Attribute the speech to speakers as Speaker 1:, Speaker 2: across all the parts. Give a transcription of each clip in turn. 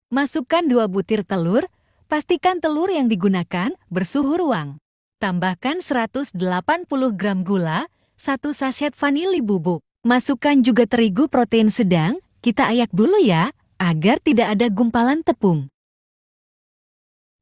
Speaker 1: Masukkan 2 butir telur, pastikan telur yang digunakan bersuhu ruang. Tambahkan 180 gram gula, 1 sachet vanili bubuk. Masukkan juga terigu protein sedang, kita ayak dulu ya, agar tidak ada gumpalan tepung.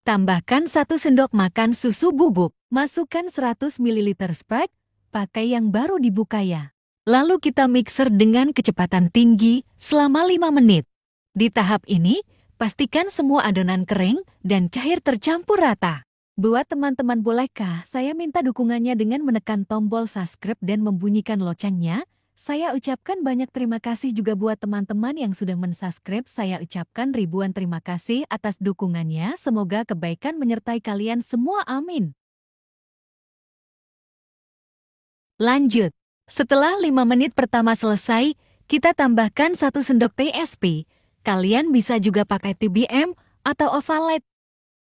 Speaker 1: Tambahkan 1 sendok makan susu bubuk. Masukkan 100 ml Sprite, pakai yang baru dibuka ya. Lalu kita mixer dengan kecepatan tinggi selama 5 menit. Di tahap ini, pastikan semua adonan kering dan cair tercampur rata. Buat teman-teman, bolehkah saya minta dukungannya dengan menekan tombol subscribe dan membunyikan loncengnya? Saya ucapkan banyak terima kasih juga buat teman-teman yang sudah mensubscribe. Saya ucapkan ribuan terima kasih atas dukungannya. Semoga kebaikan menyertai kalian semua, amin. Lanjut. Setelah 5 menit pertama selesai, kita tambahkan 1 sendok teh SP. Kalian bisa juga pakai TBM atau ovalet.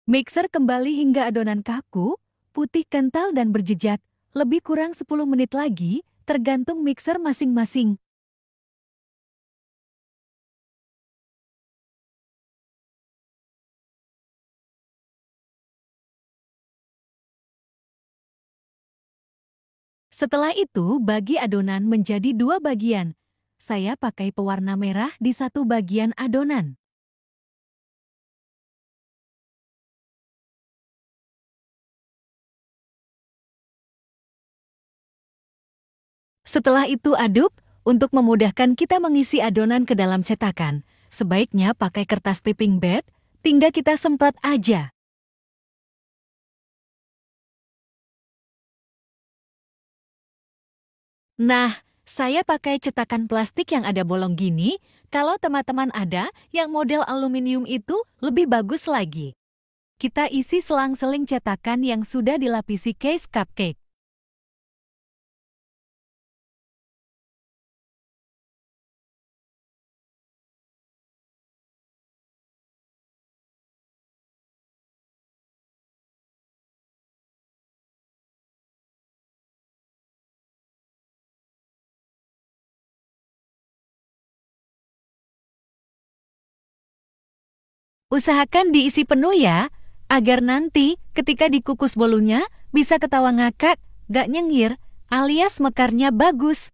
Speaker 1: Mixer kembali hingga adonan kaku, putih kental dan berjejak. Lebih kurang 10 menit lagi, tergantung mixer masing-masing. Setelah itu, bagi adonan menjadi 2 bagian. Saya pakai pewarna merah di 1 bagian adonan. Setelah itu aduk, untuk memudahkan kita mengisi adonan ke dalam cetakan. Sebaiknya pakai kertas piping bed, tinggal kita semprot aja. Nah, saya pakai cetakan plastik yang ada bolong gini. Kalau teman-teman ada yang model aluminium itu lebih bagus lagi. Kita isi selang-seling cetakan yang sudah dilapisi case cupcake. Usahakan diisi penuh ya, agar nanti ketika dikukus bolunya bisa ketawa ngakak, gak nyengir, alias mekarnya bagus.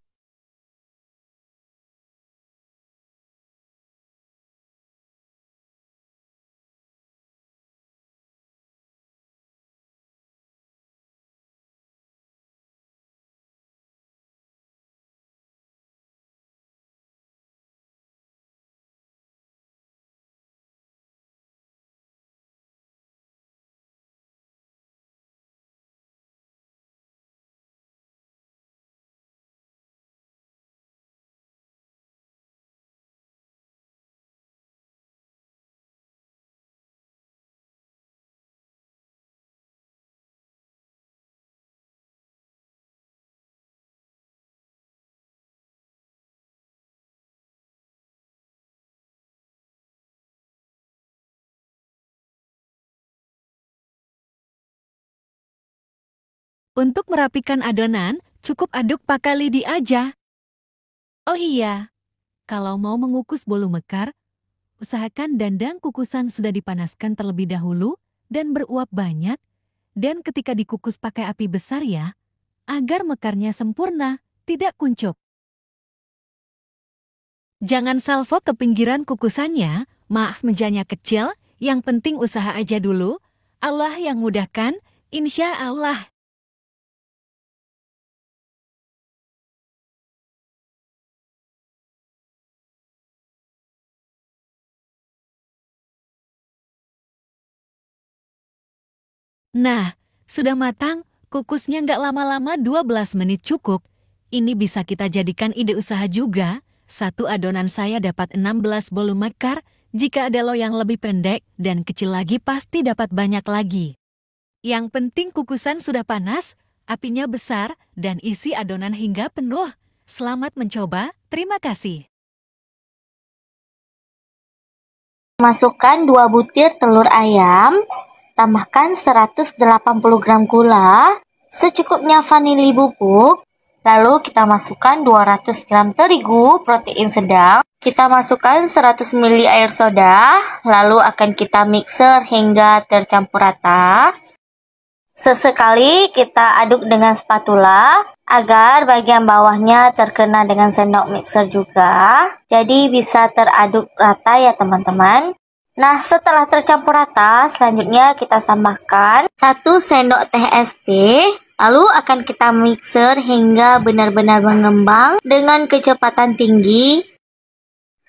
Speaker 1: Untuk merapikan adonan, cukup aduk pakai lidi aja. Oh iya, kalau mau mengukus bolu mekar, usahakan dandang kukusan sudah dipanaskan terlebih dahulu dan beruap banyak, dan ketika dikukus pakai api besar ya, agar mekarnya sempurna, tidak kuncup. Jangan salvo ke pinggiran kukusannya, maaf mejanya kecil, yang penting usaha aja dulu. Allah yang mudahkan, insya Allah. Nah, sudah matang, kukusnya nggak lama-lama 12 menit cukup. Ini bisa kita jadikan ide usaha juga. Satu adonan saya dapat 16 bolu mekar, jika ada loyang lebih pendek dan kecil lagi pasti dapat banyak lagi. Yang penting kukusan sudah panas, apinya besar, dan isi adonan hingga penuh. Selamat mencoba, terima kasih.
Speaker 2: Masukkan 2 butir telur ayam, tambahkan 180 gram gula, secukupnya vanili bubuk, Lalu kita masukkan 200 gram terigu protein sedang. Kita masukkan 100 ml air soda. Lalu akan kita mixer hingga tercampur rata. Sesekali kita aduk dengan spatula agar bagian bawahnya terkena dengan sendok mixer juga. Jadi bisa teraduk rata ya teman-teman. Nah, setelah tercampur rata, selanjutnya kita tambahkan 1 sendok teh SP. Lalu akan kita mixer hingga benar-benar mengembang dengan kecepatan tinggi.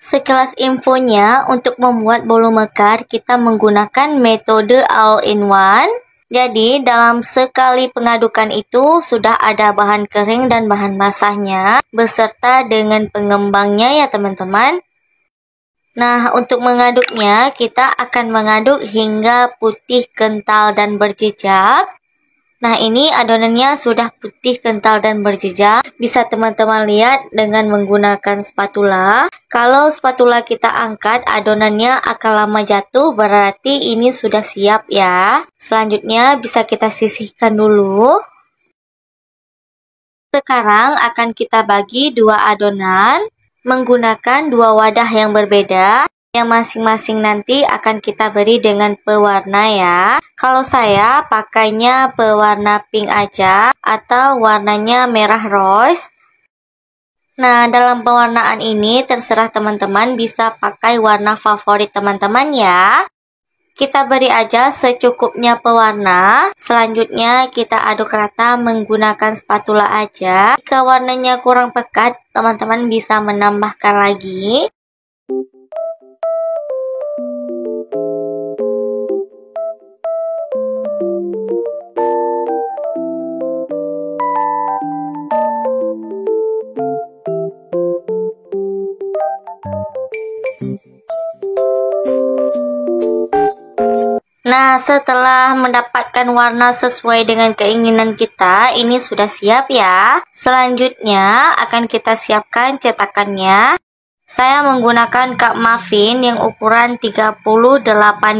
Speaker 2: Sekelas infonya, untuk membuat bolu mekar, kita menggunakan metode all-in-one. Jadi, dalam sekali pengadukan itu sudah ada bahan kering dan bahan basahnya, beserta dengan pengembangnya ya teman-teman. Nah, untuk mengaduknya, kita akan mengaduk hingga putih, kental, dan berjejak. Nah, ini adonannya sudah putih, kental, dan berjejak. Bisa teman-teman lihat dengan menggunakan spatula. Kalau spatula kita angkat, adonannya akan lama jatuh, berarti ini sudah siap ya. Selanjutnya bisa kita sisihkan dulu. Sekarang akan kita bagi 2 adonan menggunakan 2 wadah yang berbeda. Yang masing-masing nanti akan kita beri dengan pewarna ya. Kalau saya pakainya pewarna pink aja atau warnanya merah rose. Nah, dalam pewarnaan ini terserah teman-teman bisa pakai warna favorit teman-teman ya. Kita beri aja secukupnya pewarna. Selanjutnya kita aduk rata menggunakan spatula aja. Jika warnanya kurang pekat, teman-teman bisa menambahkan lagi. Nah, setelah mendapatkan warna sesuai dengan keinginan kita, ini sudah siap ya. Selanjutnya akan kita siapkan cetakannya. Saya menggunakan cup muffin yang ukuran 38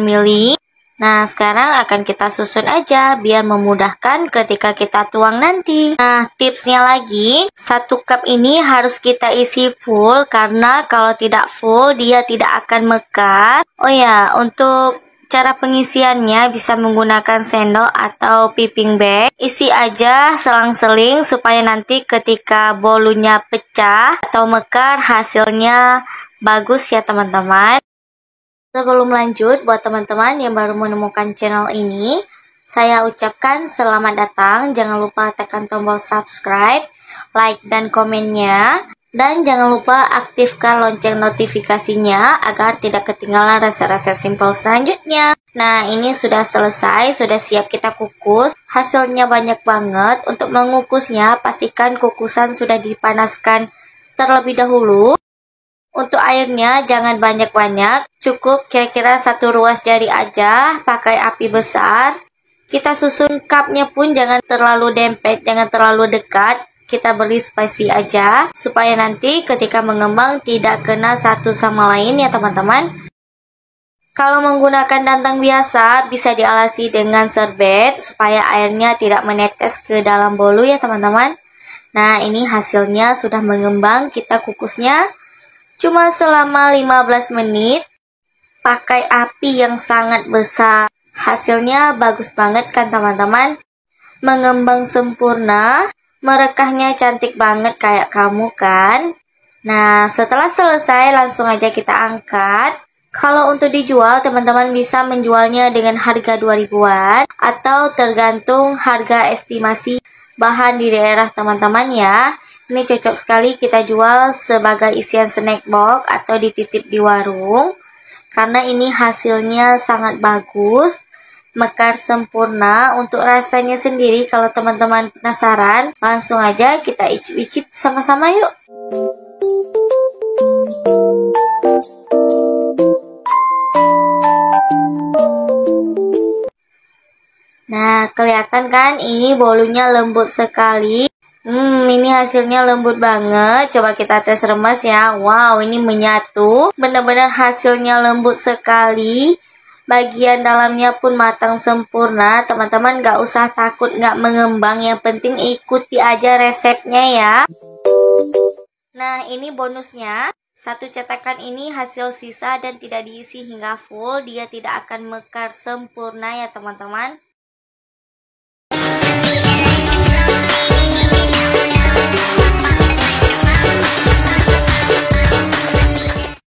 Speaker 2: ml. Nah, sekarang akan kita susun aja biar memudahkan ketika kita tuang nanti. Nah, tipsnya lagi, 1 cup ini harus kita isi full karena kalau tidak full dia tidak akan mekar. Oh ya, untuk cara pengisiannya bisa menggunakan sendok atau piping bag. Isi aja selang-seling supaya nanti ketika bolunya pecah atau mekar hasilnya bagus ya teman-teman. Sebelum lanjut, buat teman-teman yang baru menemukan channel ini, saya ucapkan selamat datang. Jangan lupa tekan tombol subscribe, like, dan komennya. Dan jangan lupa aktifkan lonceng notifikasinya agar tidak ketinggalan resep-resep simple selanjutnya. Nah, ini sudah selesai, sudah siap kita kukus. Hasilnya banyak banget. Untuk mengukusnya, pastikan kukusan sudah dipanaskan terlebih dahulu. Untuk airnya jangan banyak-banyak, cukup kira-kira 1 ruas jari aja, pakai api besar. Kita susun cupnya pun jangan terlalu dempet, jangan terlalu dekat. Kita beri spasi aja supaya nanti ketika mengembang tidak kena satu sama lain ya teman-teman. Kalau menggunakan dandang biasa bisa dialasi dengan serbet supaya airnya tidak menetes ke dalam bolu ya teman-teman. Nah, ini hasilnya sudah mengembang. Kita kukusnya cuma selama 15 menit pakai api yang sangat besar. Hasilnya bagus banget kan teman-teman. Mengembang sempurna. Merekahnya cantik banget kayak kamu kan. Nah, setelah selesai langsung aja kita angkat. Kalau untuk dijual, teman-teman bisa menjualnya dengan harga 2000-an atau tergantung harga estimasi bahan di daerah teman-teman ya. Ini cocok sekali kita jual sebagai isian snack box atau dititip di warung. Karena ini hasilnya sangat bagus. Mekar sempurna. Untuk rasanya sendiri kalau teman-teman penasaran, langsung aja kita icip-icip sama-sama yuk. Nah, kelihatan kan ini bolunya lembut sekali. Ini hasilnya lembut banget. Coba kita tes remas ya. Wow, ini menyatu. Benar-benar hasilnya lembut sekali. Bagian dalamnya pun matang sempurna. Teman-teman gak usah takut gak mengembang, yang penting ikuti aja resepnya ya. Nah, ini bonusnya. Satu cetakan ini hasil sisa dan tidak diisi hingga full. Dia tidak akan mekar sempurna ya teman-teman.